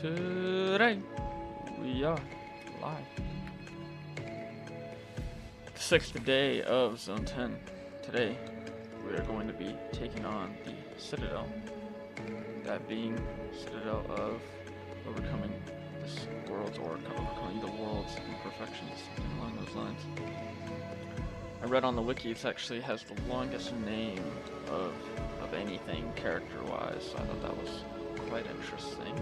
Today we are live. The 6th day of Zone 10. Today we are going to be taking on the Citadel. That being Citadel of overcoming this world, or overcoming the world's imperfections, something along those lines. I read on the wiki it actually has the longest name of anything character-wise, so I thought that was quite interesting.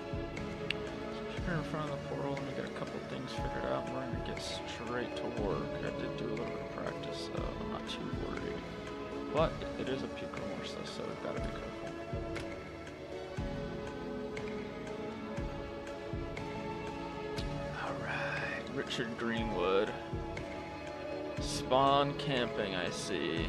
So here in front of the portal, let me get a couple things figured out, and we're going to get straight to work. I did do a little bit of practice, so I'm not too worried. But it is a puke remorse, so we've got to be careful. Alright, Richard Greenwood. Spawn camping, I see.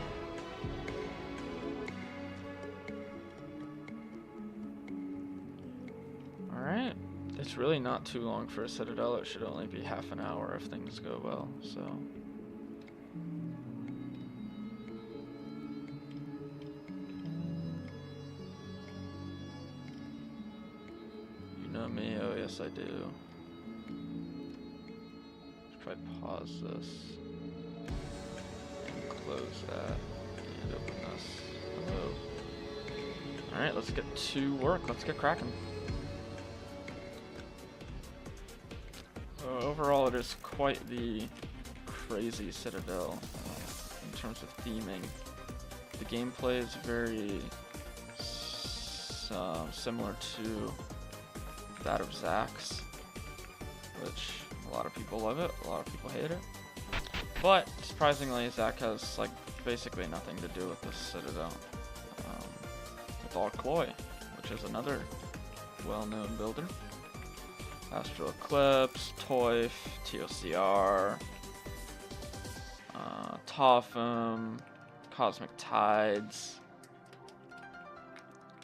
Alright, it's really not too long for a Citadel. It should only be half an hour if things go well, so. You know me, oh yes I do. Let's try pause this. Close that and open this. Hello. Alright, let's get to work. Let's get cracking. Overall, it is quite the crazy Citadel in terms of theming. The gameplay is very similar to that of Zack's, which a lot of people love it, a lot of people hate it. But surprisingly, Zack has like basically nothing to do with this Citadel. It's all CoOTWI, which is another well-known builder. Astral Eclipse, Toif, TOCR, Topham, Cosmic Tides.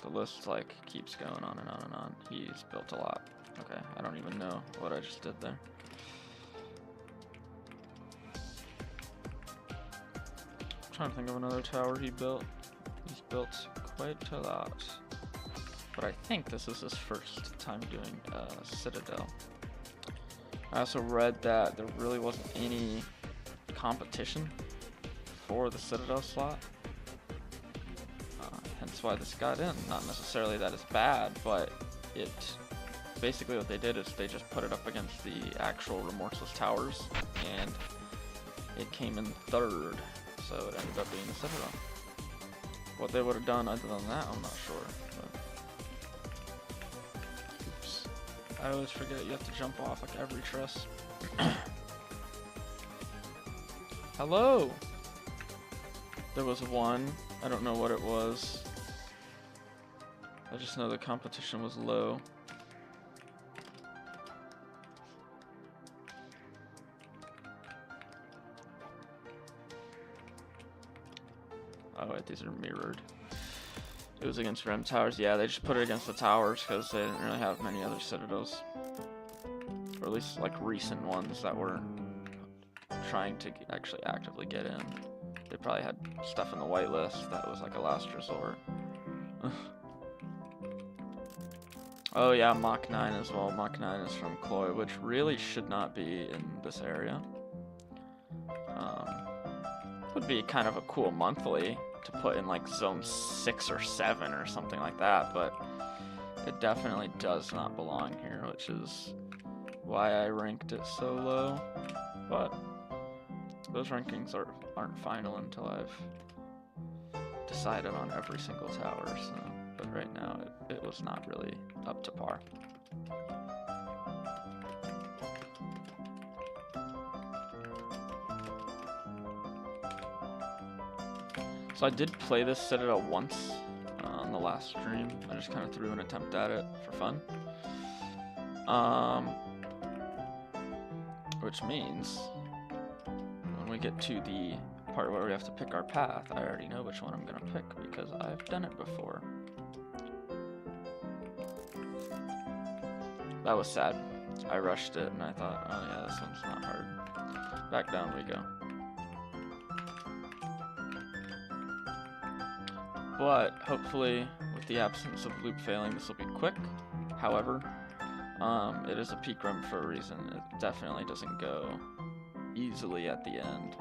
The list like keeps going on and on and on. He's built a lot. Okay, I don't even know what I just did there. Trying to think of another tower he built. He's built quite a lot. But I think this is his first time doing Citadel. I also read that there really wasn't any competition for the Citadel slot. Hence why this got in. Not necessarily that it's bad, but it basically what they did is they just put it up against the actual Remorseless Towers, and it came in third. So it ended up being the Citadel. What they would have done other than that, I'm not sure. But oops. I always forget you have to jump off like every truss. Hello! There was one. I don't know what it was. I just know the competition was low. Oh wait, these are mirrored. It was against Rem Towers. Yeah, they just put it against the towers because they didn't really have many other Citadels. Or at least like recent ones that were trying to actually actively get in. They probably had stuff in the whitelist that was like a last resort. Oh yeah, Mach 9 as well. Mach 9 is from CoOTWI, which really should not be in this area. Would be kind of a cool monthly to put in like zone 6 or 7 or something like that, but it definitely does not belong here, which is why I ranked it so low. But those rankings aren't final until I've decided on every single tower, so, but right now it was not really up to par. So I did play this Citadel once on the last stream. I just kind of threw an attempt at it for fun. Which means when we get to the part where we have to pick our path, I already know which one I'm going to pick because I've done it before. That was sad. I rushed it and I thought, oh yeah, this one's not hard. Back down we go. But hopefully, with the absence of loop failing, this will be quick. However, It is a peak run for a reason. It definitely doesn't go easily at the end.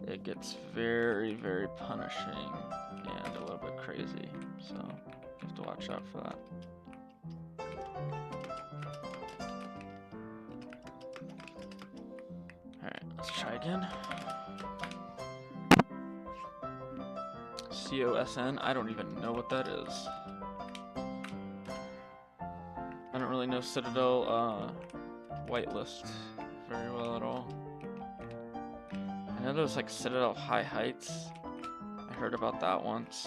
It gets very, very punishing and a little bit crazy, so you have to watch out for that. Alright, let's try again. COSN, I don't even know what that is. I don't really know Citadel whitelist very well at all. I know there's like Citadel High Heights. I heard about that once.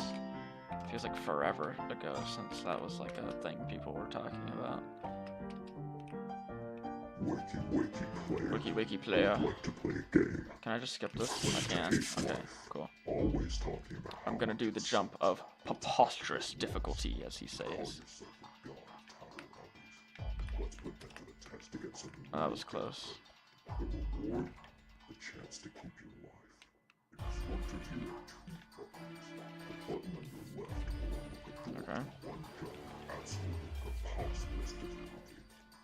It feels like forever ago since that was like a thing people were talking about. Wiki player. Would like to play a game. Can I just skip this? I can. Okay, cool. Always talking about I'm gonna do the jump of preposterous difficulty, as he says. Let's put that to the test to get some. Oh, that was close. The reward, the chance to keep your life. Instructed you two buttons. The button on your left will unlock a door Okay. with one jump, absolutely preposterous difficulty.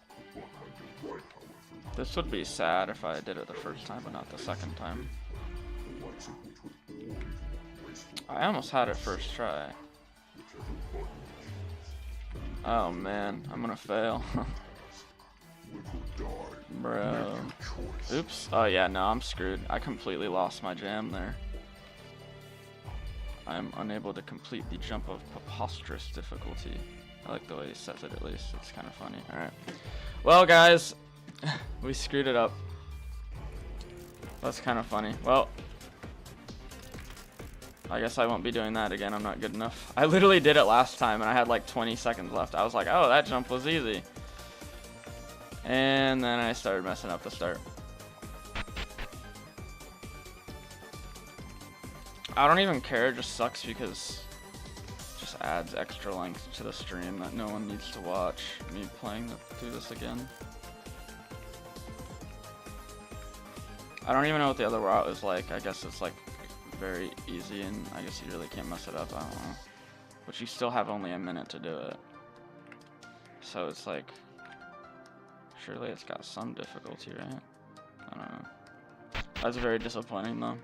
The button on your right, however, This would be sad if I did it the first time but not the second time. the likes of which would all be more graceful. I almost had it first try. Whichever button you choose, Oh man, I'm gonna fail. live or die. Bro. Choice. Oops. Oh yeah, no, I'm screwed. I completely lost my jam there. I'm unable to complete the jump of preposterous difficulty. I like the way he says it at least. It's kind of funny. Alright. Well, guys, we screwed it up. That's kind of funny. Well, I guess I won't be doing that again. I'm not good enough. I literally did it last time and I had like 20 seconds left. I was like, oh, that jump was easy. And then I started messing up the start. I don't even care, it just sucks because it just adds extra length to the stream that no one needs to watch me playing through this again. I don't even know what the other route is like. I guess it's like very easy and I guess you really can't mess it up, I don't know. But you still have only a minute to do it. So it's like, surely it's got some difficulty, right? I don't know. That's very disappointing though.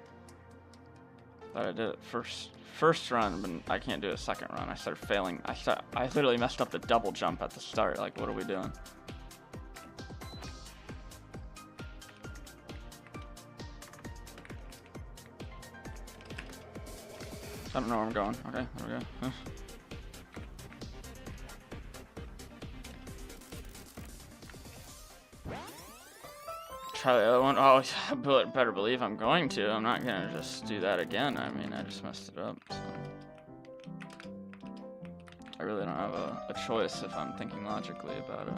That I did it first run, but I can't do a second run. I started failing. I literally messed up the double jump at the start. Like, what are we doing? I don't know where I'm going. Okay, there we go. Try the other one. Oh, I better believe I'm going to. I'm not gonna just do that again. I mean, I just messed it up. So. I really don't have a choice if I'm thinking logically about it.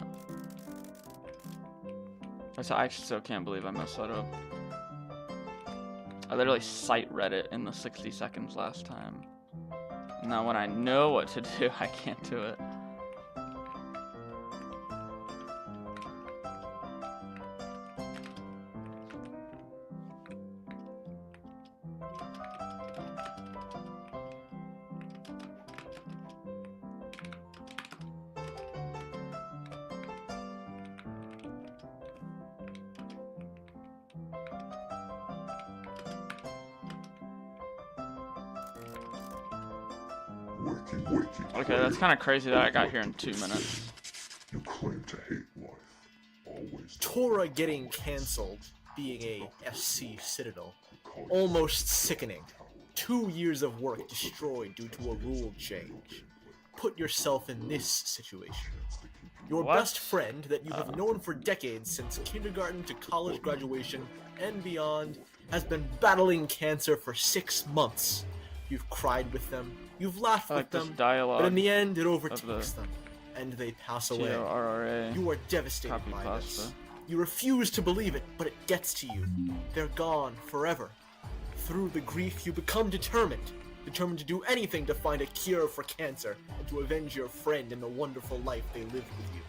I still can't believe I messed that up. I literally sight read it in the 60 seconds last time. Now when I know what to do, I can't do it. Okay, that's kind of crazy that I got here in 2 minutes. You claim to hate life. Always Tora getting cancelled being a FC Citadel. Almost sickening. 2 years of work destroyed due to a rule change. Put yourself in this situation. Your What? best friend that you have known for decades since kindergarten to college graduation and beyond has been battling cancer for 6 months. You've cried with them, you've laughed I like with this them, dialogue but in the end it of overtakes the them, and they pass away. TORRA. You are devastated Copy by pasta. this. You refuse to believe it, but it gets to you. They're gone forever. Through the grief, you become determined to do anything to find a cure for cancer and to avenge your friend and the wonderful life they lived with you.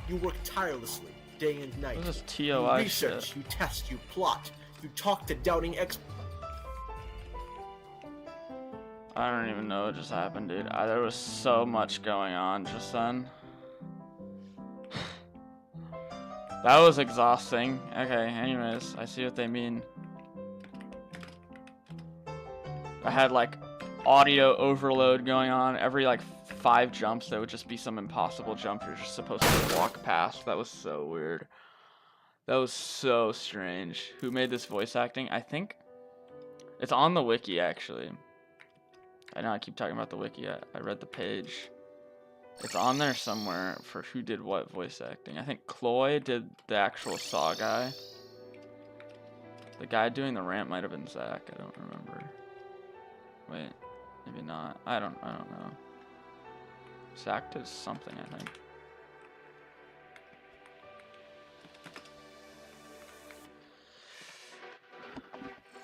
You work tirelessly, day and night. What is this You TOI research, shit? you test, you plot, you talk to doubting I don't even know what just happened, dude. There was so much going on just then. That was exhausting. Okay, anyways, I see what they mean. I had like audio overload going on. Every like 5 jumps, there would just be some impossible jump you're just supposed to walk past. That was so weird. That was so strange. Who made this voice acting? I think it's on the wiki, actually. I know I keep talking about the wiki. I read the page. It's on there somewhere for who did what voice acting. I think CoOTWI did the actual Saw guy. The guy doing the rant might have been Zach. I don't remember. Wait, maybe not. I don't know. Zach did something, I think.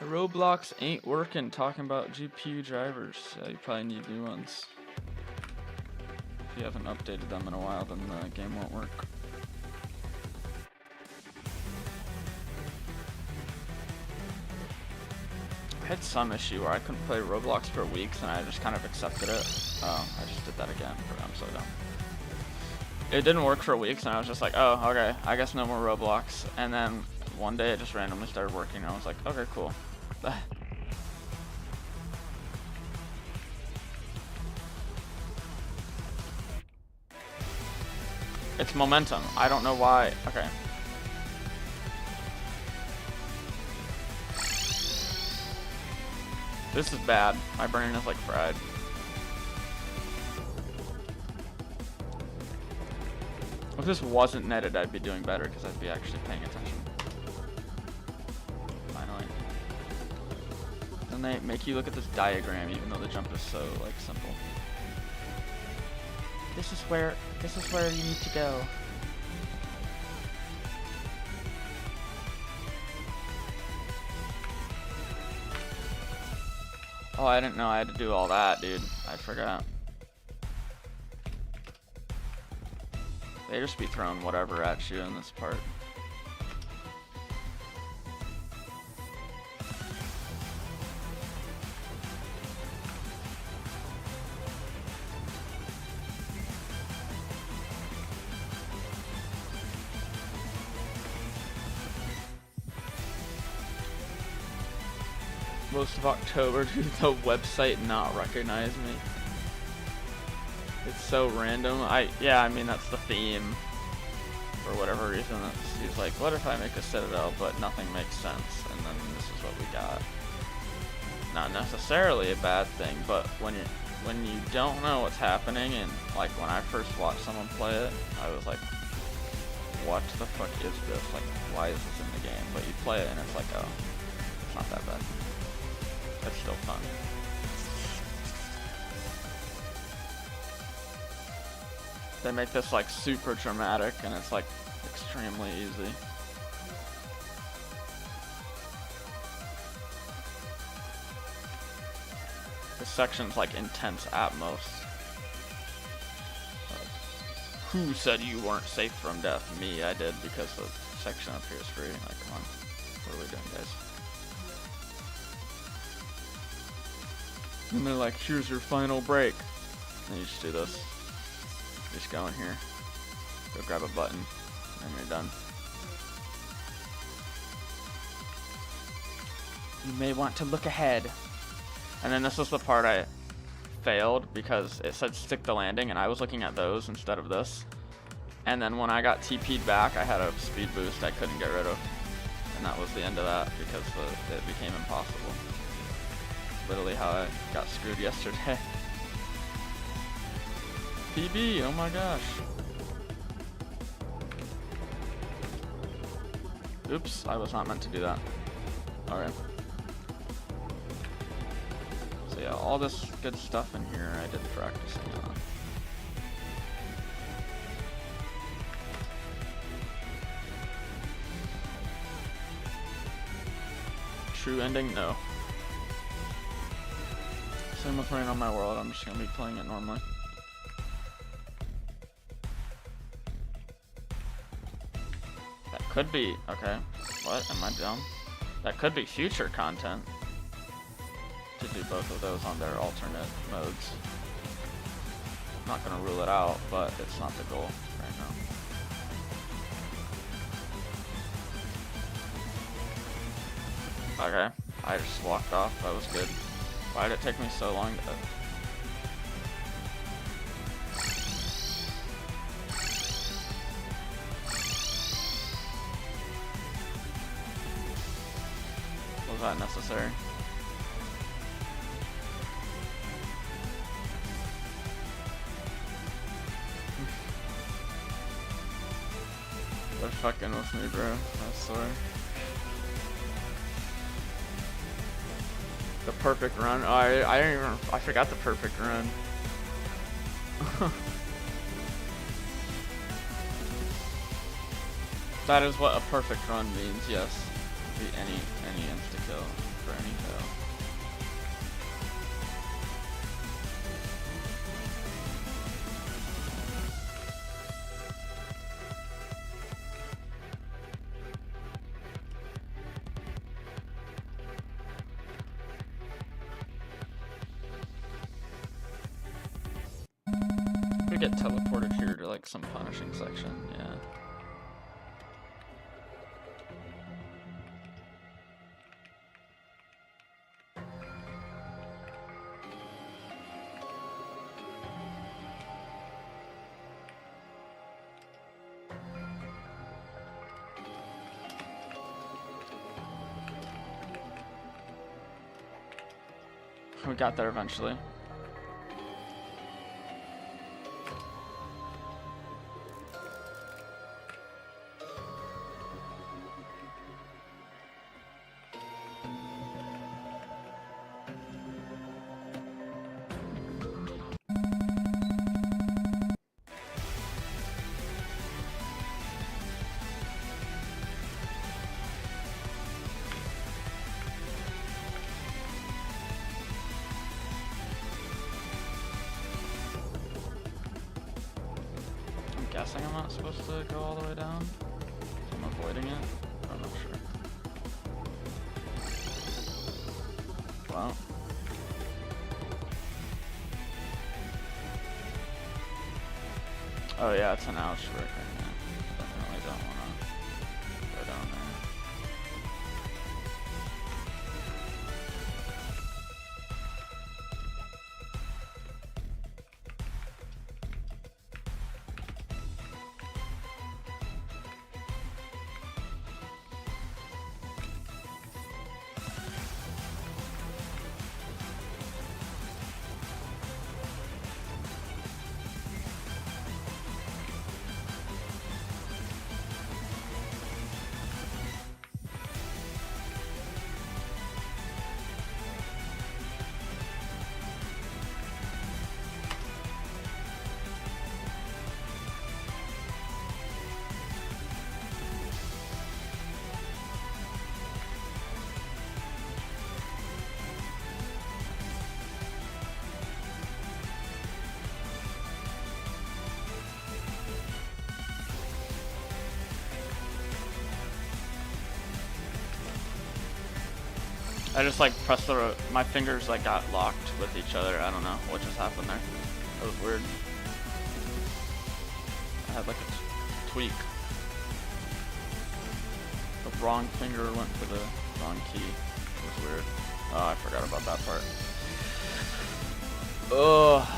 The Roblox ain't working. Talking about GPU drivers. You probably need new ones. If you haven't updated them in a while, then the game won't work. I had some issue where I couldn't play Roblox for weeks, and I just kind of accepted it. Oh, I just did that again. I'm so dumb. It didn't work for weeks, and I was just like, oh, okay, I guess no more Roblox. And then one day it just randomly started working, and I was like, okay, cool. It's momentum. I don't know why. Okay. This is bad. My brain is like fried. If this wasn't netted, I'd be doing better because I'd be actually paying attention. Finally. Then they make you look at this diagram even though the jump is so like simple. This is where you need to go. Oh, I didn't know I had to do all that, dude. I forgot. They just be throwing whatever at you in this part. Most of October, did the website not recognize me? It's so random. Yeah, I mean that's the theme. For whatever reason, he's like, what if I make a Citadel, but nothing makes sense, and then this is what we got. Not necessarily a bad thing, but when you don't know what's happening, and like when I first watched someone play it, I was like, what the fuck is this? Like, why is this in the game? But you play it and it's like, oh, it's not that bad. It's still fun. They make this like super dramatic and it's like extremely easy. This section's like intense at most. Who said you weren't safe from death? Me, I did, because the section up here is free. Like, come on. What are we doing, guys? And they're like, here's your final break. And you just do this. You just go in here, go grab a button, and you're done. You may want to look ahead. And then this was the part I failed because it said stick the landing and I was looking at those instead of this. And then when I got TP'd back, I had a speed boost I couldn't get rid of. And that was the end of that because it became impossible. Literally how I got screwed yesterday. PB, oh my gosh. Oops, I was not meant to do that. Alright. So yeah, all this good stuff in here I did practicing on. True ending? No. Same with Rain on My World, I'm just gonna be playing it normally. That could be, okay. What? Am I dumb? That could be future content. to do both of those on their alternate modes. Not gonna rule it out, but it's not the goal right now. Okay, I just walked off. That was good. Why did it take me so long to... Was that necessary? They're fucking with me, bro. I swear. The perfect run. Oh, I didn't even. I forgot the perfect run. That is what a perfect run means. Yes. Be any insta kill for any kill. We get teleported here to like some punishing section, yeah. We got there eventually. Guessing I'm not supposed to go all the way down, so I'm avoiding it. I'm not sure. Well. Oh yeah, it's an ouch right now. Definitely don't want to go down there. I just like pressed the, my fingers like got locked with each other. I don't know what just happened there. That was weird. I had like a tweak. The wrong finger went to the wrong key. It was weird. Oh, I forgot about that part. Ugh.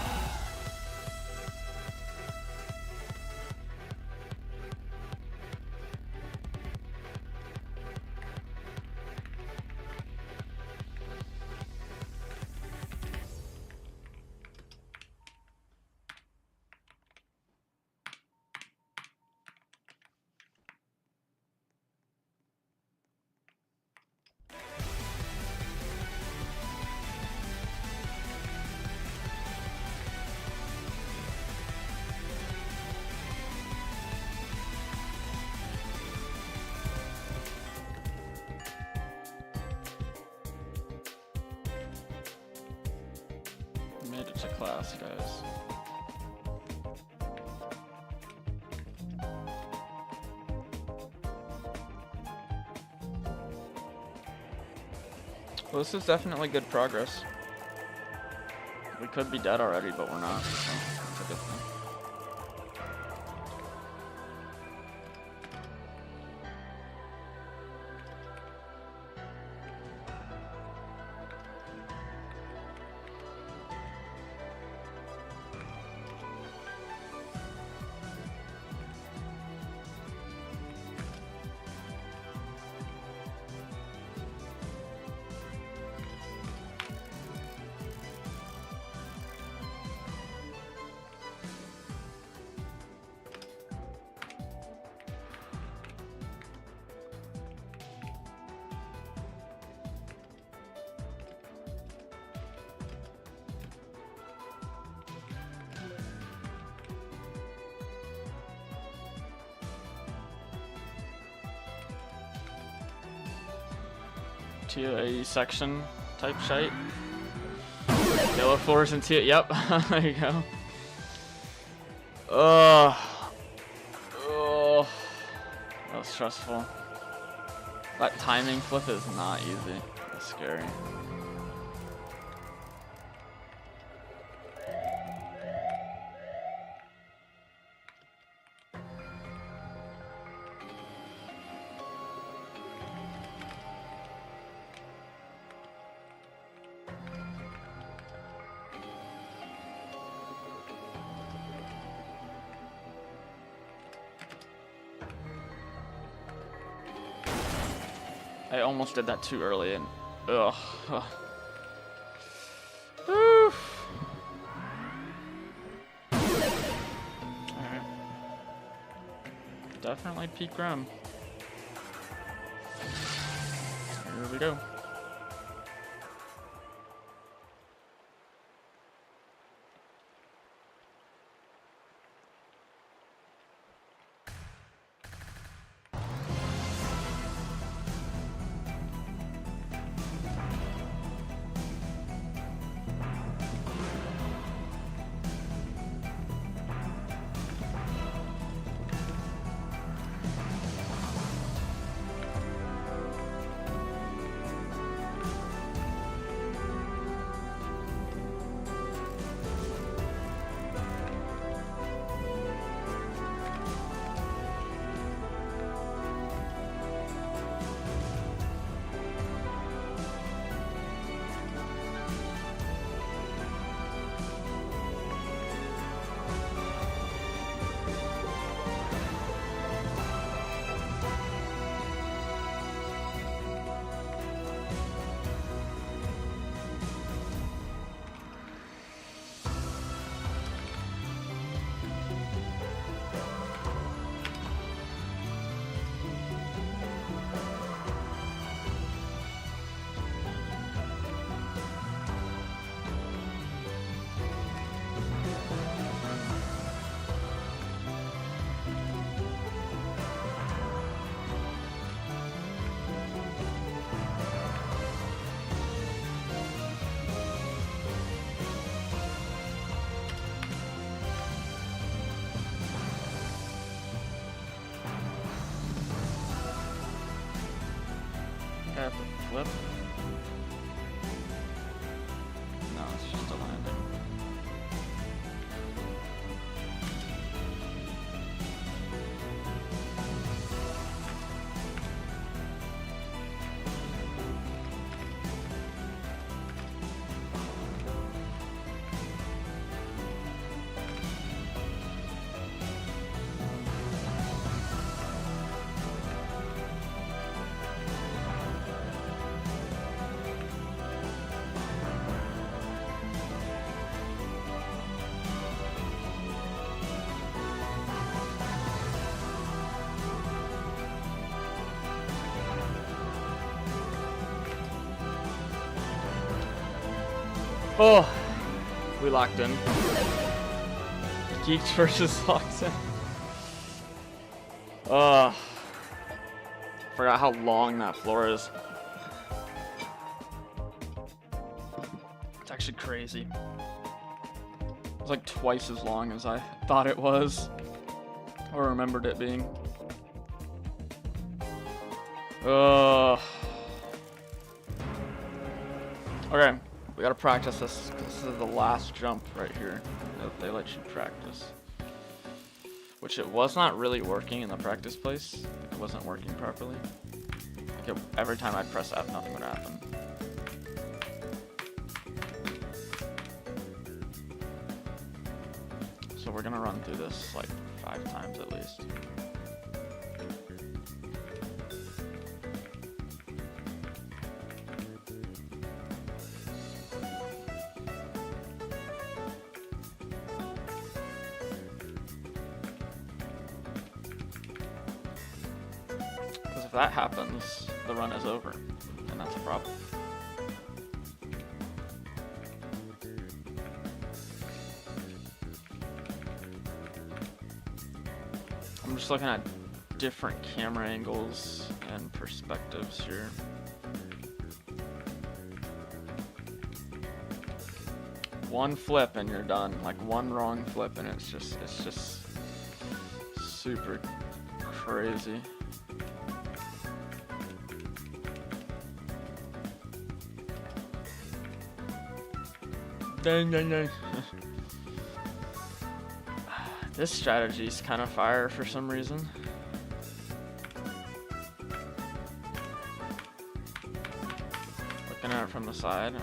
Made it to class, guys. Well, this is definitely good progress. We could be dead already, but we're not. So that's a good thing. To a section type shite. Yellow floors into it. Yep. There you go. Oh, that was stressful. That timing flip is not easy. It's scary. I almost did that too early and ugh. Oof. Alright. Definitely peak Grim. Here we go. Flip. No, it's just a landing. Oh, we locked in. Geeks versus locked in. Forgot how long that floor is. It's actually crazy. It's like twice as long as I thought it was, or remembered it being. Okay. We gotta practice this, 'cause this is the last jump right here that they let you practice. Which it was not really working in the practice place. It wasn't working properly. Like every time I'd press F, nothing would happen. So we're gonna run through this like 5 times at least. Because if that happens, the run is over, and that's a problem. I'm just looking at different camera angles and perspectives here. One flip and you're done. Like one wrong flip and it's just super crazy. Dang, dang, dang. This strategy's kind of fire for some reason. Looking at it from the side.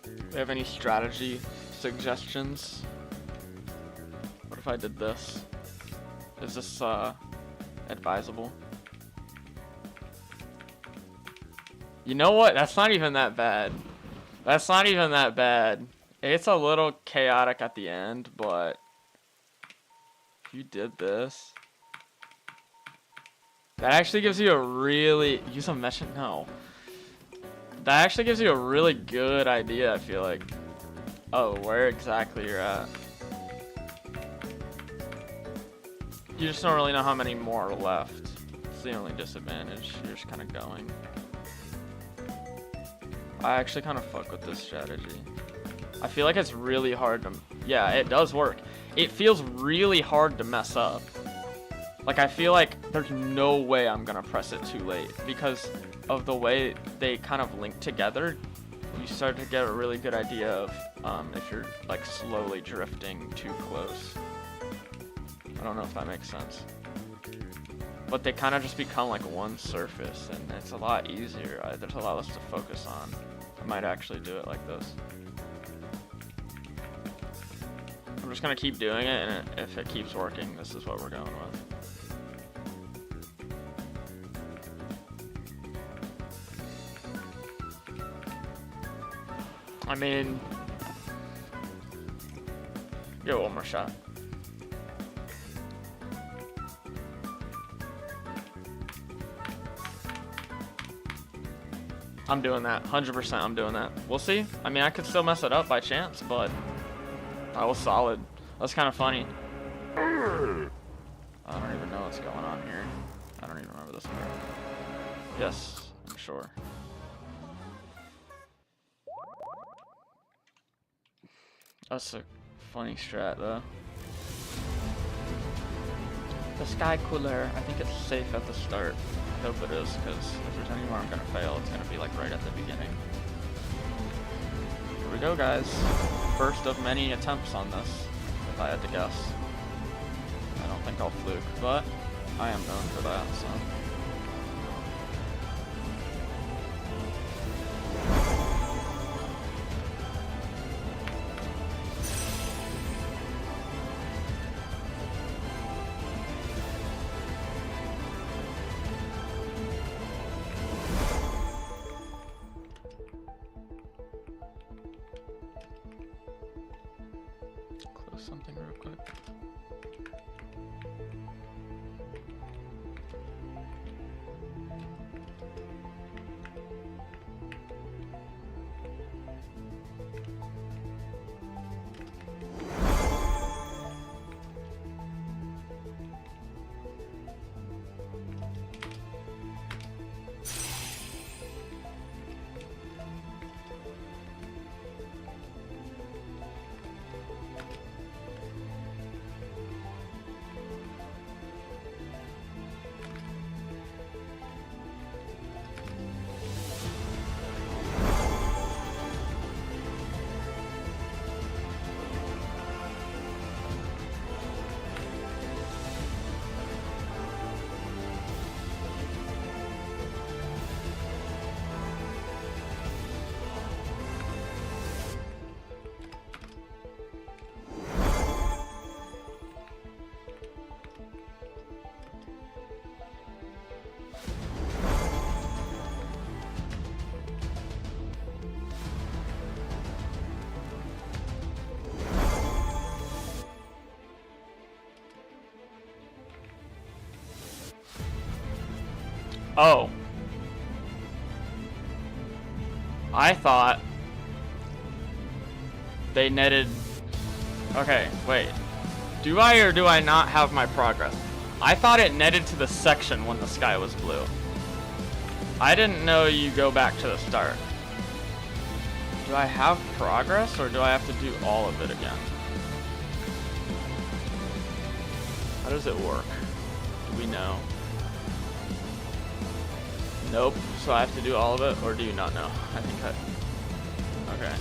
Do you have any strategy suggestions? What if I did this? Is this advisable? You know what? That's not even that bad. That's not even that bad. It's a little chaotic at the end, but if you did this, that actually gives you a really use a mesh. No, that actually gives you a really good idea. I feel like, oh, where exactly you're at. You just don't really know how many more are left. It's the only disadvantage. You're just kind of going. I actually kind of fuck with this strategy. I feel like it's really hard to... Yeah, it does work. It feels really hard to mess up. Like, I feel like there's no way I'm gonna press it too late. Because of the way they kind of link together, you start to get a really good idea of if you're, like, slowly drifting too close. I don't know if that makes sense. But they kind of just become like one surface, and it's a lot easier. There's a lot less to focus on. I might actually do it like this. I'm just gonna keep doing it, and if it keeps working, this is what we're going with. I mean, give it one more shot. I'm doing that. 100% I'm doing that. We'll see. I mean, I could still mess it up by chance, but that was solid. That's kind of funny. I don't even know what's going on here. I don't even remember this part. Yes, I'm sure. That's a funny strat, though. The sky cooler, I think it's safe at the start. I hope it is, because if there's anywhere I'm gonna fail, it's gonna be like right at the beginning. Here we go, guys. First of many attempts on this, if I had to guess. I don't think I'll fluke, but I am known for that, so. Something real quick. Oh. I thought they netted... Okay, wait. Do I or do I not have my progress? I thought it netted to the section when the sky was blue. I didn't know you go back to the start. Do I have progress or do I have to do all of it again? How does it work? Do we know? Nope. So I have to do all of it, or do you not know? I think I... Okay.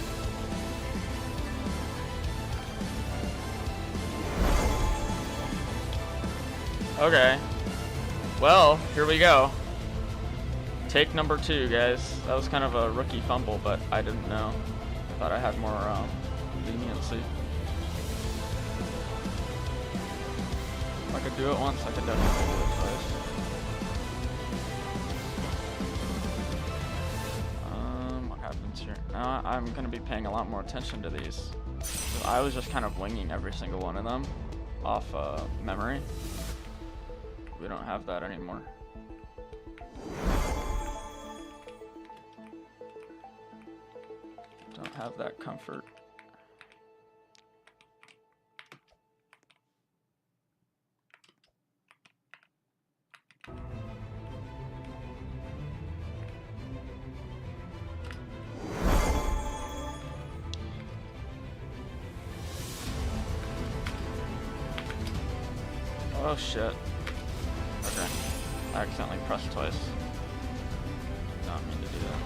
Okay. Well, here we go. Take number 2, guys. That was kind of a rookie fumble, but I didn't know. I thought I had more leniency. If I could do it once, I could definitely do it twice. What happens here? Now I'm gonna be paying a lot more attention to these. So I was just kind of winging every single one of them off memory. We don't have that anymore. Don't have that comfort. Oh shit. Okay. I accidentally pressed twice. Did not mean to do that.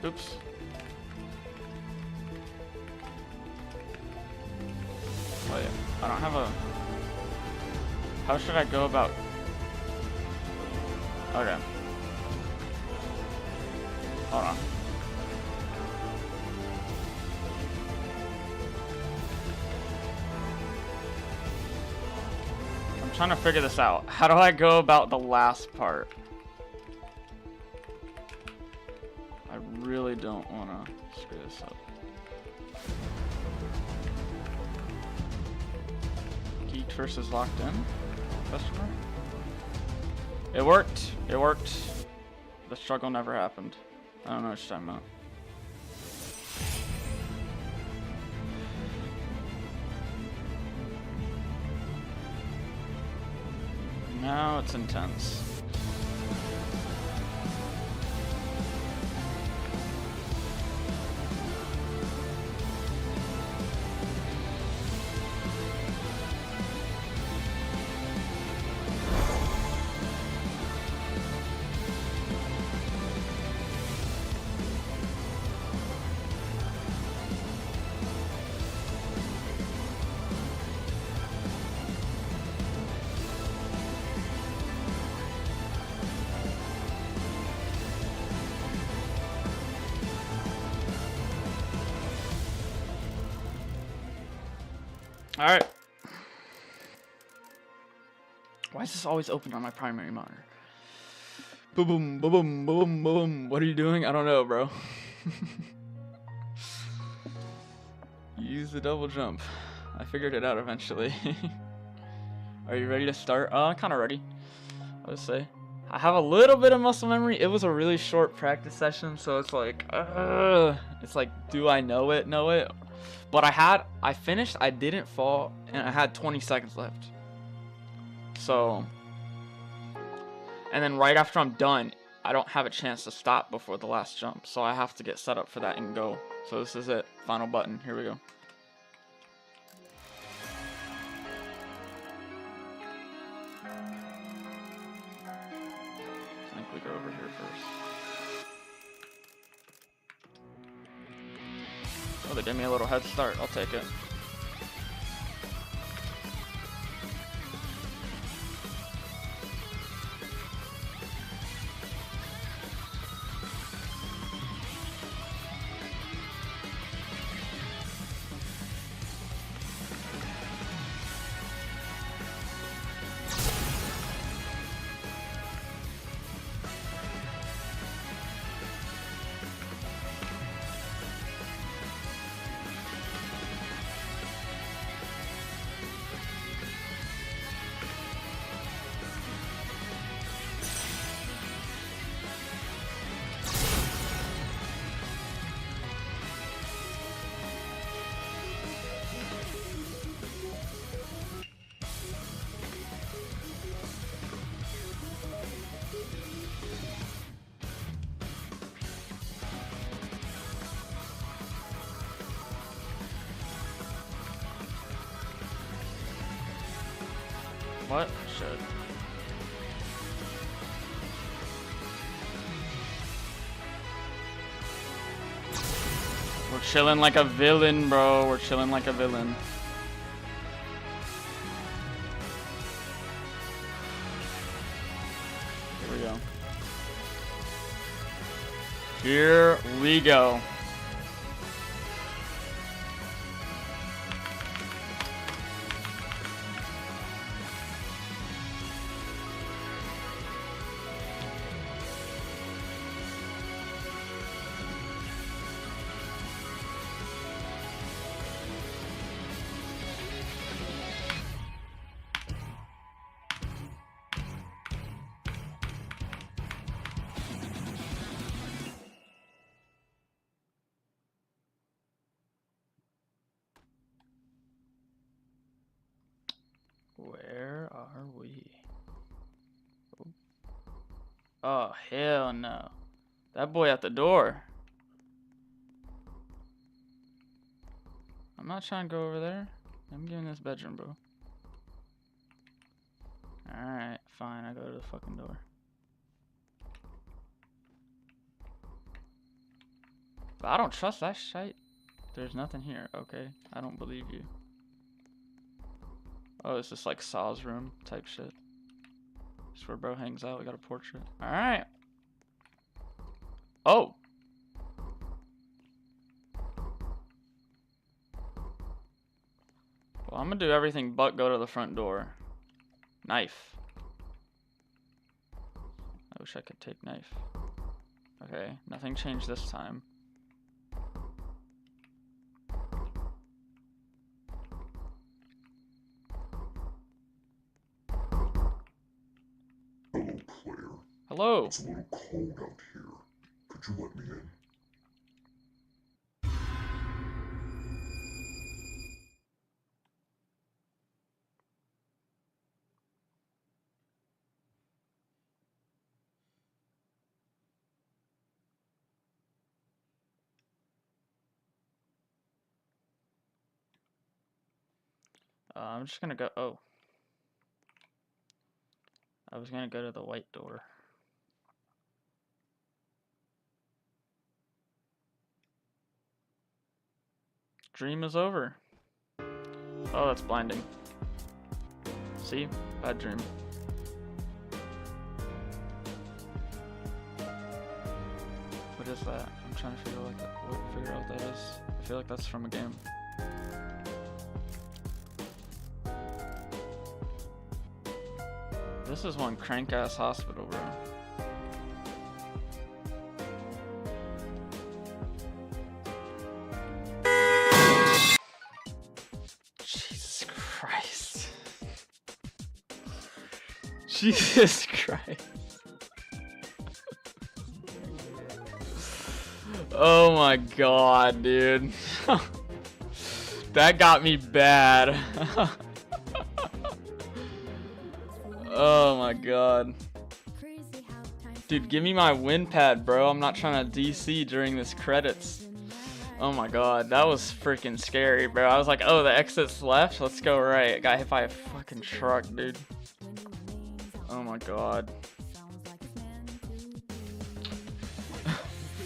Oops. Wait, I don't have a... How should I go about... Okay. Hold on. I'm trying to figure this out. How do I go about the last part? I really don't want to screw this up. Geeked versus locked in? Customer? It worked. It worked. The struggle never happened. I don't know what you're talking about. Now it's intense. Alright. Why is this always open on my primary monitor? Boom, boom, boom, boom, boom. What are you doing? I don't know, bro. Use the double jump. I figured it out eventually. Are you ready to start? Kind of ready, I would say. I have a little bit of muscle memory. It was a really short practice session, so it's like, do I know it? But I finished, I didn't fall, and I had 20 seconds left. So, and then right after I'm done, I don't have a chance to stop before the last jump. So I have to get set up for that and go. So this is it. Final button. Here we go. I think we go over here first. Oh, they gave me a little head start. I'll take it. What? Shit. We're chilling like a villain, bro. We're chilling like a villain. Here we go. Here we go. Where are we? Oh, hell no. That boy at the door. I'm not trying to go over there. I'm getting this bedroom, bro. Alright, fine. I go to the fucking door. But I don't trust that shit. There's nothing here. Okay, I don't believe you. Oh, it's just like Saw's room type shit. Just where bro hangs out. We got a portrait. Alright. Oh. Well, I'm gonna do everything but go to the front door. Knife. I wish I could take knife. Okay, nothing changed this time. Hello, player. Hello. It's a little cold out here. Could you let me in? I'm just gonna go. Oh. I was gonna go to the white door. Dream is over. Oh, that's blinding. See? Bad dream. What is that? I'm trying to figure out what that is. I feel like that's from a game. This is one crank ass hospital, bro. Jesus Christ. Jesus Christ. Oh my god, dude. That got me bad. Oh my god. Dude, give me my win pad, bro. I'm not trying to DC during this credits. Oh my god, that was freaking scary, bro. I was like, oh, the exit's left? Let's go right. Got hit by a fucking truck, dude. Oh my god.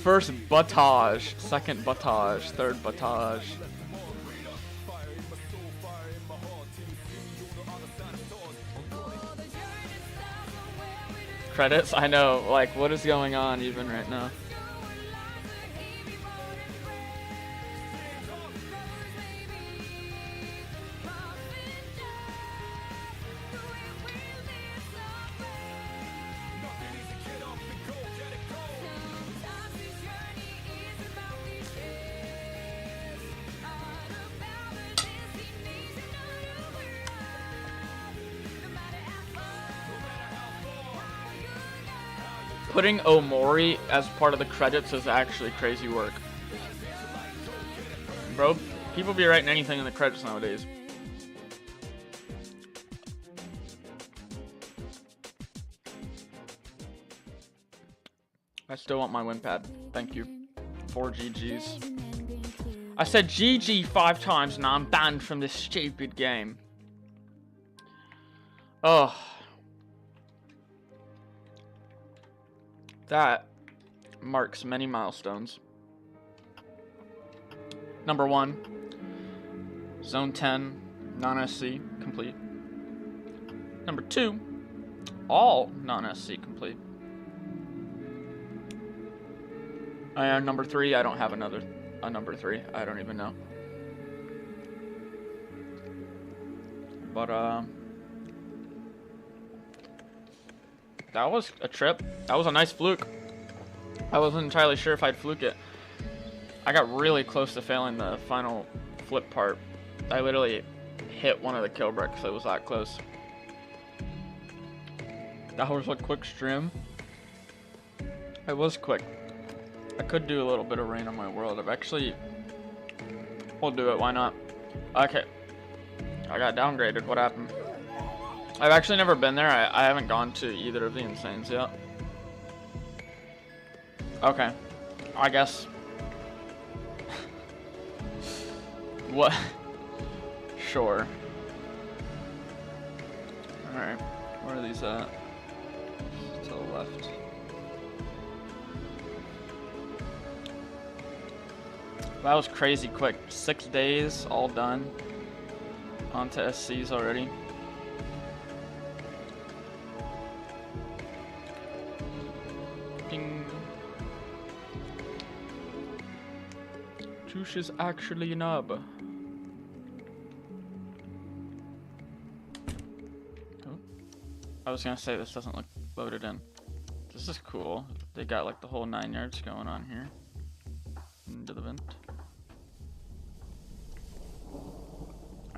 First buttage, second buttage, third buttage. Credits? I know, like, what is going on even right now? Putting Omori as part of the credits is actually crazy work. Bro, people be writing anything in the credits nowadays. I still want my win pad. Thank you. 4 GGs. I said GG 5 times and I'm banned from this stupid game. Oh. That marks many milestones. Number 1, Zone 10, non-SC complete. Number 2, all non-SC complete. And number 3, I don't have a number 3. I don't even know. But that was a trip. That was a nice fluke. I wasn't entirely sure if I'd fluke it. I got really close to failing the final flip part. I literally hit one of the kill bricks. It was that close. That was a quick stream. It was quick. I could do a little bit of rain on my world. We'll do it. Why not? Okay. I got downgraded. What happened? I've actually never been there. I haven't gone to either of the Insanes yet. Okay. I guess. What? Sure. Alright. Where are these at? To the left. That was crazy quick. 6 days, all done. On to SCs already. Ding. Juice is actually a nub. Oh. I was gonna say this doesn't look loaded in. This is cool. They got like the whole 9 yards going on here. Into the vent.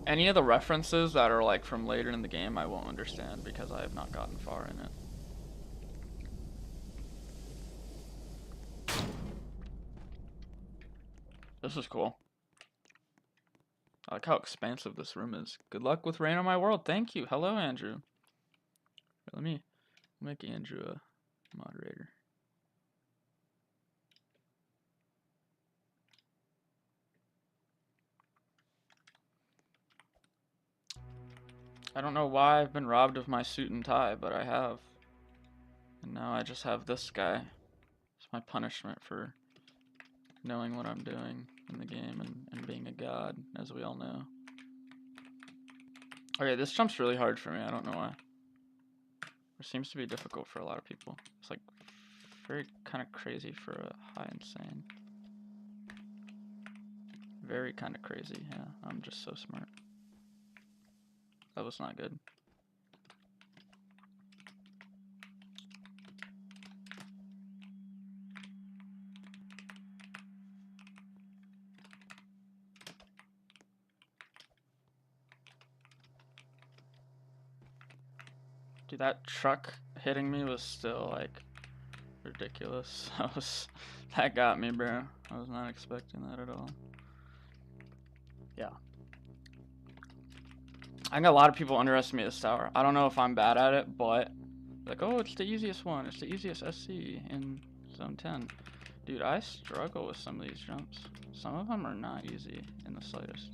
Any of the references that are like from later in the game I won't understand because I have not gotten far in it. This is cool. I like how expansive this room is. Good luck with Rain on My World. Thank you. Hello, Andrew. Let me make Andrew a moderator. I don't know why I've been robbed of my suit and tie, but I have. And now I just have this guy. It's my punishment for knowing what I'm doing in the game and being a god, as we all know. Okay, this jump's really hard for me. I don't know why. It seems to be difficult for a lot of people. It's like very kind of crazy for a high insane. Very kind of crazy, yeah. I'm just so smart. That was not good. Dude, that truck hitting me was still like ridiculous. That got me, bro. I was not expecting that at all. Yeah. I got a lot of people underestimate this tower. I don't know if I'm bad at it, but like, oh, it's the easiest one. It's the easiest SC in Zone 10. Dude, I struggle with some of these jumps. Some of them are not easy in the slightest.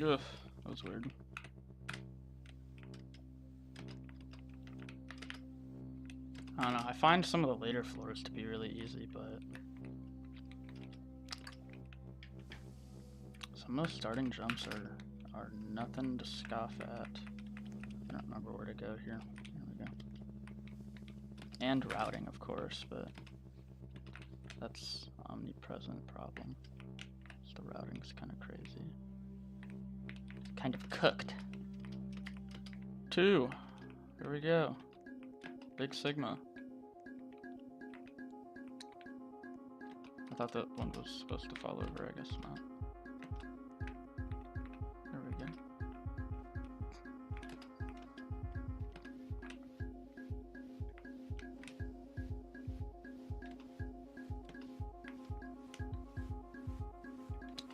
Ugh, that was weird. I don't know, I find some of the later floors to be really easy, but some of those starting jumps are nothing to scoff at. I don't remember where to go here. Here we go. And routing, of course, but that's omnipresent problem. So the routing's kind of crazy. Kind of cooked. 2. Here we go. Big Sigma. I thought that one was supposed to fall over, I guess not. There we go.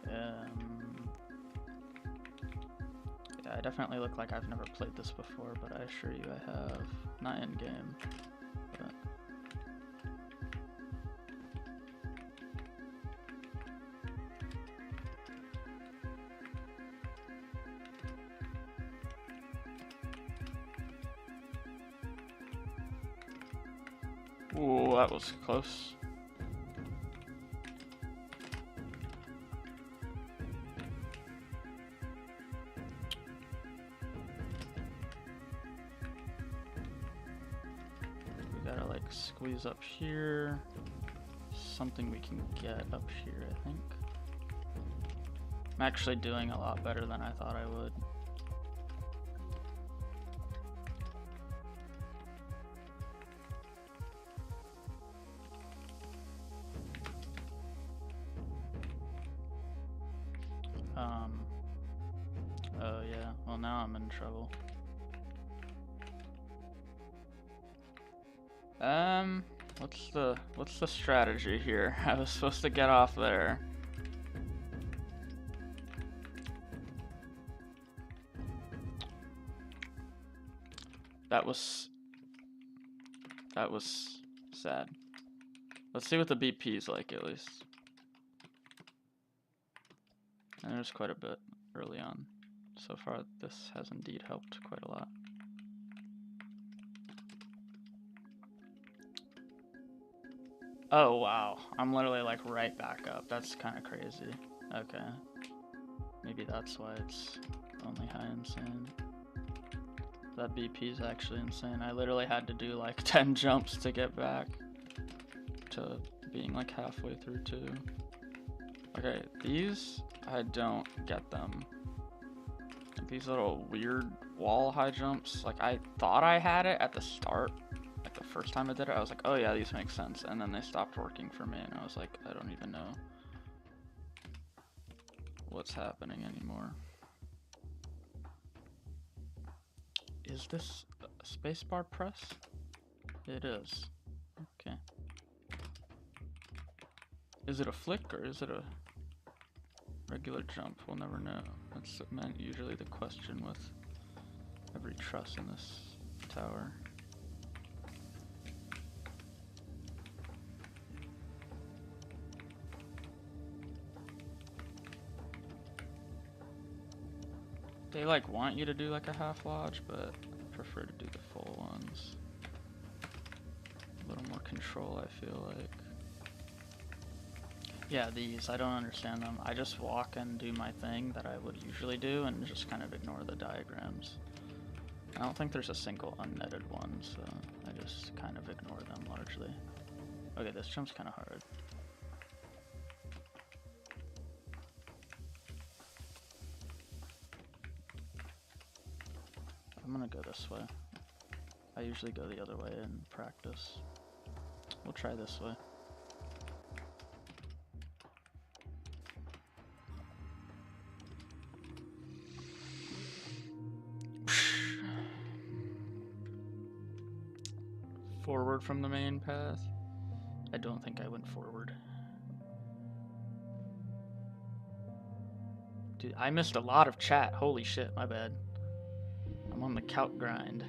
Yeah, I definitely look like I've never played this before, but I assure you I have. Not in game, but ooh, that was close. Squeeze up here. Something we can get up here, I think. I'm actually doing a lot better than I thought I would. Oh yeah, well now I'm in trouble. What's the strategy here? I was supposed to get off there. That was sad. Let's see what the BP is like at least. And there's quite a bit early on. So far this has indeed helped quite a lot. Oh wow, I'm literally like right back up. That's kind of crazy. Okay. Maybe that's why it's only high insane. That BP is actually insane. I literally had to do like 10 jumps to get back to being like halfway through too. Okay, these, I don't get them. Like these little weird wall high jumps, like I thought I had it at the start. Like the first time I did it, I was like, oh yeah, these make sense. And then they stopped working for me and I was like, I don't even know what's happening anymore. Is this a spacebar press? It is. Okay. Is it a flick or is it a regular jump? We'll never know. That's usually the question with every truss in this tower. They like want you to do like a half lodge, but I prefer to do the full ones. A little more control, I feel like. Yeah, these, I don't understand them. I just walk and do my thing that I would usually do and just kind of ignore the diagrams. I don't think there's a single unnetted one, so I just kind of ignore them largely. Okay, this jump's kind of hard. I'm gonna go this way. I usually go the other way in practice. We'll try this way. Forward from the main path? I don't think I went forward. Dude, I missed a lot of chat. Holy shit, my bad. I'm on the calc grind.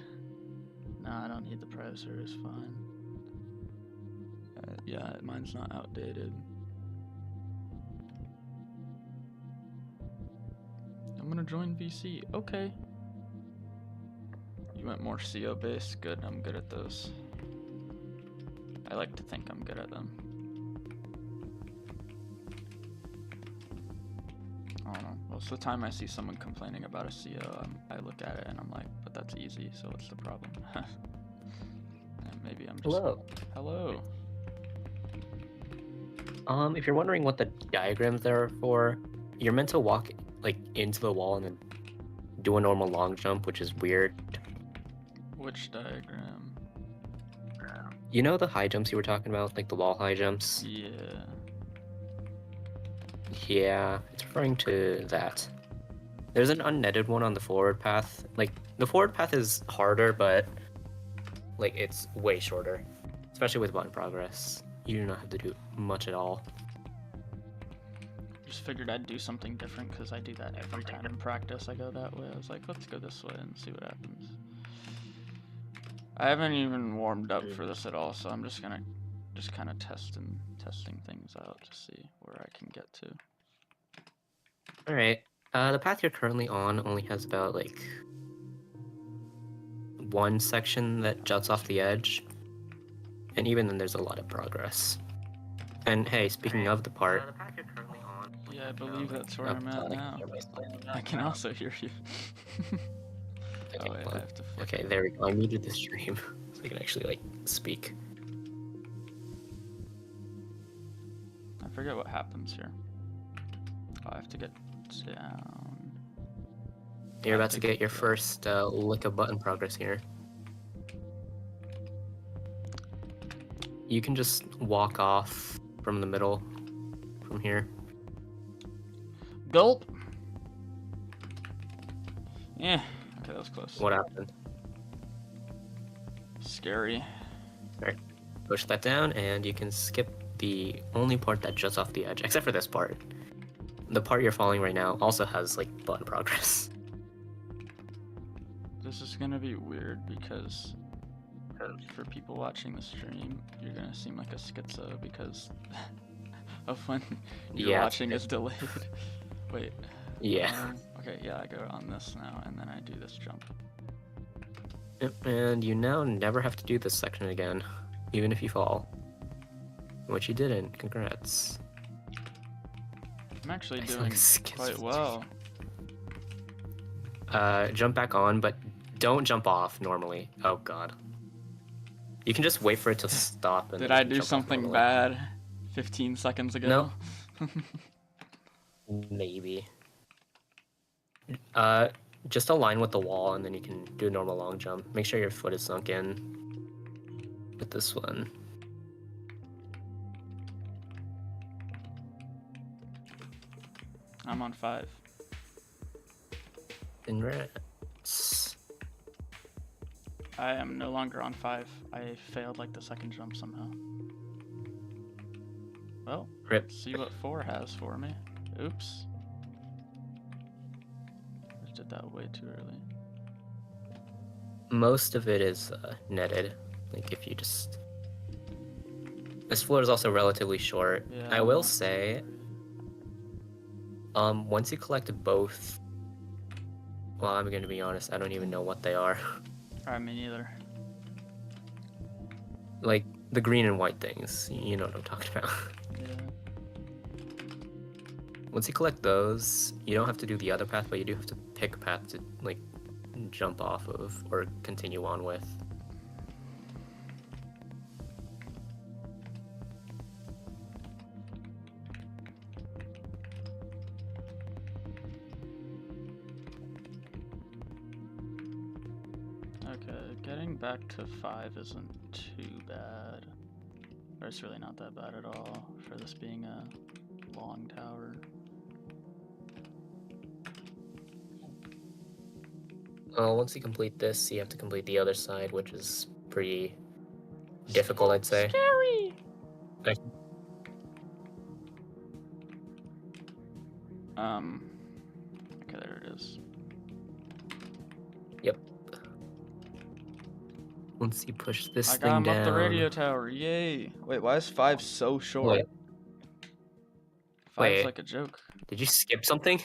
Nah, I don't need the browser, it's fine. Yeah, mine's not outdated. I'm gonna join VC. Okay. You went more CO based. Good, I'm good at those. I like to think I'm good at them. I don't know. Most of the time I see someone complaining about a CO, I look at it and I'm like, but that's easy, so what's the problem? And maybe I'm just... Hello. Hello. If you're wondering what the diagrams there are for, you're meant to walk like into the wall and then do a normal long jump, which is weird. Which diagram? You know the high jumps you were talking about, like the wall high jumps? Yeah. Yeah, it's referring to that. There's an unnetted one on the forward path. Like, the forward path is harder, but like it's way shorter. Especially with button progress. You do not have to do much at all. Just figured I'd do something different because I do that every time in practice. I go that way. I was like, let's go this way and see what happens. I haven't even warmed up for this at all, so I'm just gonna kind of testing things out to see where I can get to. Alright. The path you're currently on only has about like one section that juts off the edge. And even then there's a lot of progress. And hey, speaking of the part... Yeah, I believe that's where I'm at now. I can also hear you. Oh, wait, I have to flip. Okay, there we go. I muted the stream so I can actually like speak. I forget what happens here. Oh, I have to get down. You're about to get your first lick of button progress here. You can just walk off from the middle from here. Gulp! Yeah, okay, that was close. What happened? Scary. Alright, push that down and you can skip the only part that juts off the edge, except for this part. The part you're following right now also has like button progress. This is gonna be weird because for people watching the stream, you're gonna seem like a schizo because of when you're watching is delayed. Wait. Yeah. Okay, yeah, I go on this now, and then I do this jump. Yep, and you now never have to do this section again, even if you fall. Which you didn't. Congrats. I'm actually doing quite well. Jump back on, but don't jump off normally. Oh god. You can just wait for it to stop. And Did I do something bad 15 seconds ago? No. Maybe. Just align with the wall and then you can do a normal long jump. Make sure your foot is sunk in with this one. I'm on 5. Congrats. I am no longer on 5. I failed like the second jump somehow. Well, Rip. let's see what 4 has for me. Oops. I did that way too early. Most of it is netted. Like if you just... This floor is also relatively short. Yeah. I will say, once you collect both... Well, I'm gonna be honest, I don't even know what they are. Alright, me neither. Like, the green and white things. You know what I'm talking about. Yeah. Once you collect those, you don't have to do the other path, but you do have to pick a path to, like, jump off of or continue on with. Okay, getting back to 5 isn't too bad. Or it's really not that bad at all for this being a long tower. Once you complete this, you have to complete the other side, which is pretty difficult, I'd say. Scary! I- Okay, there it is. Yep. Once you push this I got thing him down. up the radio tower, yay! Wait, why is 5 so short? Wait. 5's Wait. like a joke. Did you skip something?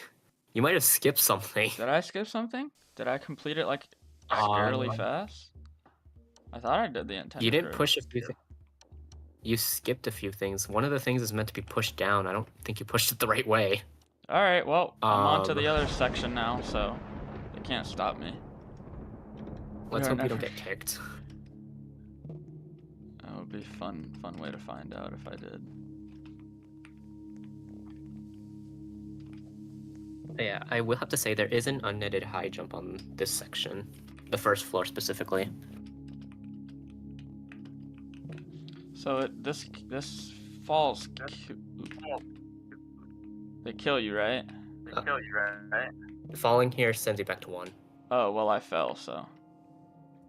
You might have skipped something. Did I skip something? Did I complete it like scarily fast? I thought I did the intended You didn't route. push a few things. You skipped a few things. One of the things is meant to be pushed down. I don't think you pushed it the right way. Alright, well, I'm on to the other section now, so they can't stop me. Let's You're hope you don't never- get kicked. That would be fun way to find out if I did. Yeah, I will have to say there is an unnetted high jump on this section. The first floor specifically. So this falls. They kill you, right? Falling here sends you back to 1. Oh well, I fell, so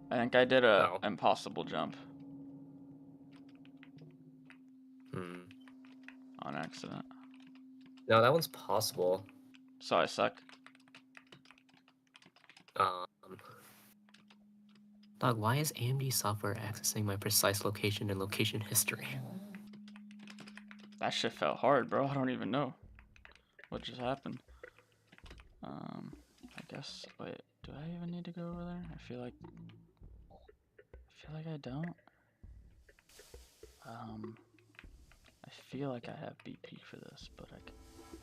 I think I did a Oh. impossible jump Hmm. on accident. No, that one's possible. So I suck. Dog, why is AMD software accessing my precise location and location history? That shit felt hard, bro. I don't even know what just happened. I guess. Wait, do I even need to go over there? I feel like I don't. I feel like I have BP for this, but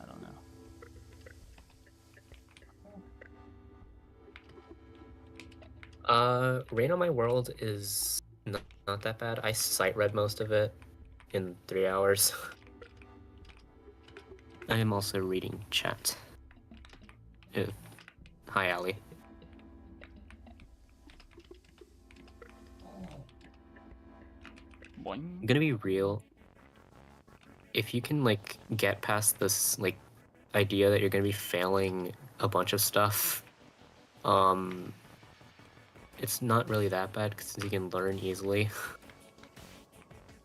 I don't know. Rain on My World is not that bad. I sight read most of it in 3 hours. I am also reading chat. Hi, Ali. Boing. I'm gonna be real. If you can like get past this like idea that you're gonna be failing a bunch of stuff, it's not really that bad since you can learn easily.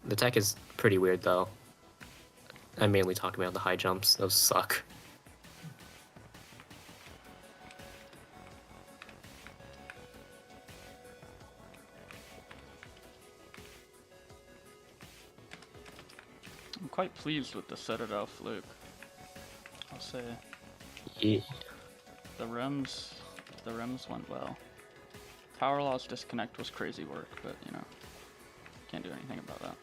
The tech is pretty weird though. I'm mainly talking about the high jumps. Those suck. I'm quite pleased with the Citadel fluke. I'll say Yeah. the rims went well. Tower Law's disconnect was crazy work, but you know, can't do anything about that.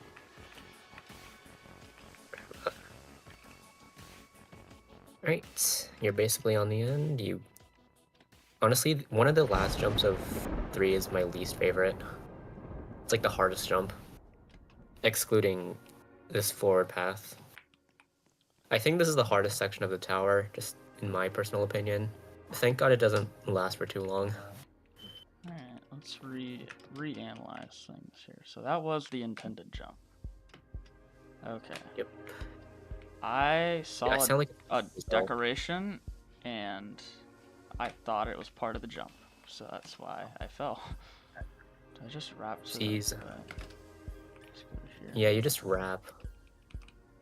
Right, you're basically on the end. Honestly, one of the last jumps of 3 is my least favorite. It's like the hardest jump, excluding this forward path. I think this is the hardest section of the tower, just in my personal opinion. Thank God it doesn't last for too long. Alright, let's reanalyze things here. So that was the intended jump. Okay. Yep. I saw I sound like a decoration and I thought it was part of the jump. So that's why I fell. Did I just wrap to Jeez. that? Let's go to here. Yeah, you just wrap.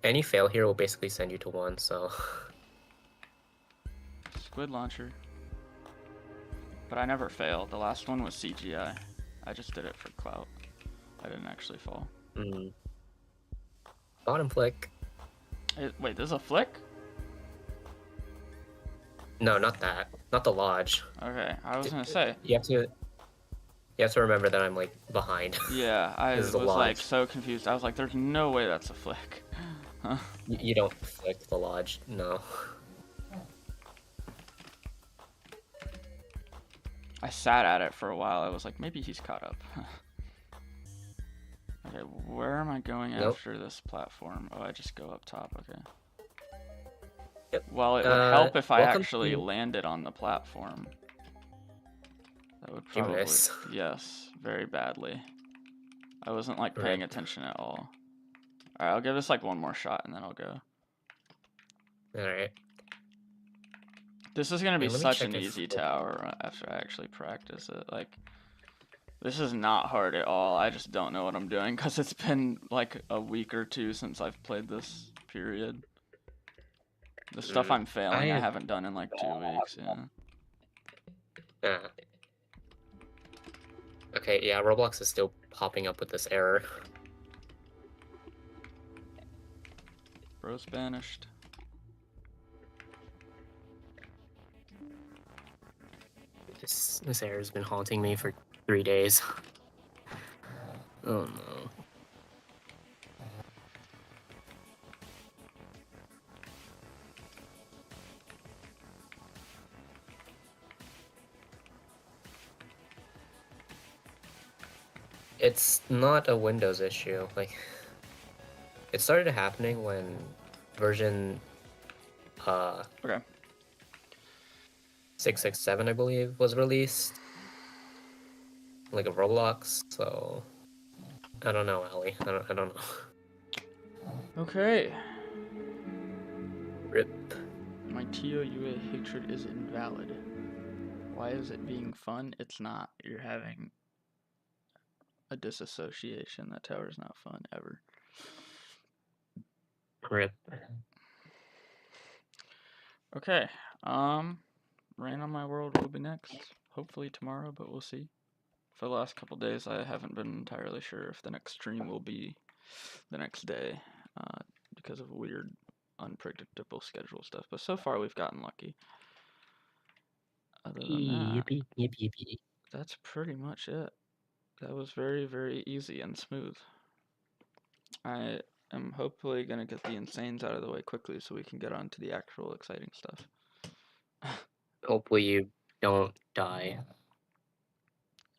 Any fail here will basically send you to 1, so... Squid launcher. But I never failed. The last one was CGI. I just did it for clout. I didn't actually fall. Bottom flick. Wait, there's a flick? No, not that. Not the lodge. Okay, I was gonna say. You have to remember that I'm like behind. Yeah, I This was is the like lodge. so confused. I was like, there's no way that's a flick. Huh? You don't flick the lodge, no. I sat at it for a while. I was like, maybe he's caught up. Okay, where am I going Nope. after this platform? Oh, I just go up top, okay. Yep. Well, it would help if I welcome actually to- landed on the platform. That would You probably, miss. yes, very badly. I wasn't like paying Rip. attention at all. Alright, I'll give this like one more shot and then I'll go. Alright. This is gonna be Hey, let me such check an if easy tower after I actually practice it. Like, this is not hard at all. I just don't know what I'm doing because it's been like a week or two since I've played this period. The stuff I'm failing, I haven't done in like 2 weeks. Yeah. Uh, okay, yeah, Roblox is still popping up with this error. Bro's banished. This error's been haunting me for 3 days. Oh no. It's not a Windows issue. Like, it started happening when version Okay. 667, I believe, was released. Like a Roblox, so I don't know, Ellie. I don't know. Okay. Rip. My TOUA hatred is invalid. Why is it being fun? It's not. You're having a disassociation. That tower's not fun ever. Rip. Okay. Rain on My World will be next. Hopefully tomorrow, but we'll see. For the last couple days, I haven't been entirely sure if the next stream will be the next day, because of weird, unpredictable schedule stuff. But so far, we've gotten lucky. Other than that, Yippee. that's pretty much it. That was very, very easy and smooth. I am hopefully going to get the insanes out of the way quickly so we can get on to the actual exciting stuff. Hopefully you don't die.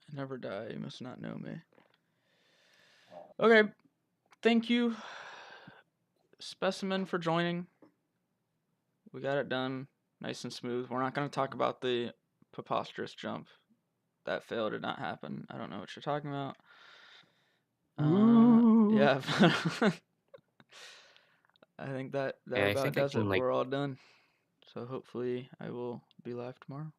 I never die. You must not know me. Okay. Thank you, Specimen, for joining. We got it done nice and smooth. We're not going to talk about the preposterous jump. That fail did not happen. I don't know what you're talking about. Yeah. I think that Yeah, I about think I does can it. like We're all done. So hopefully I will be live tomorrow.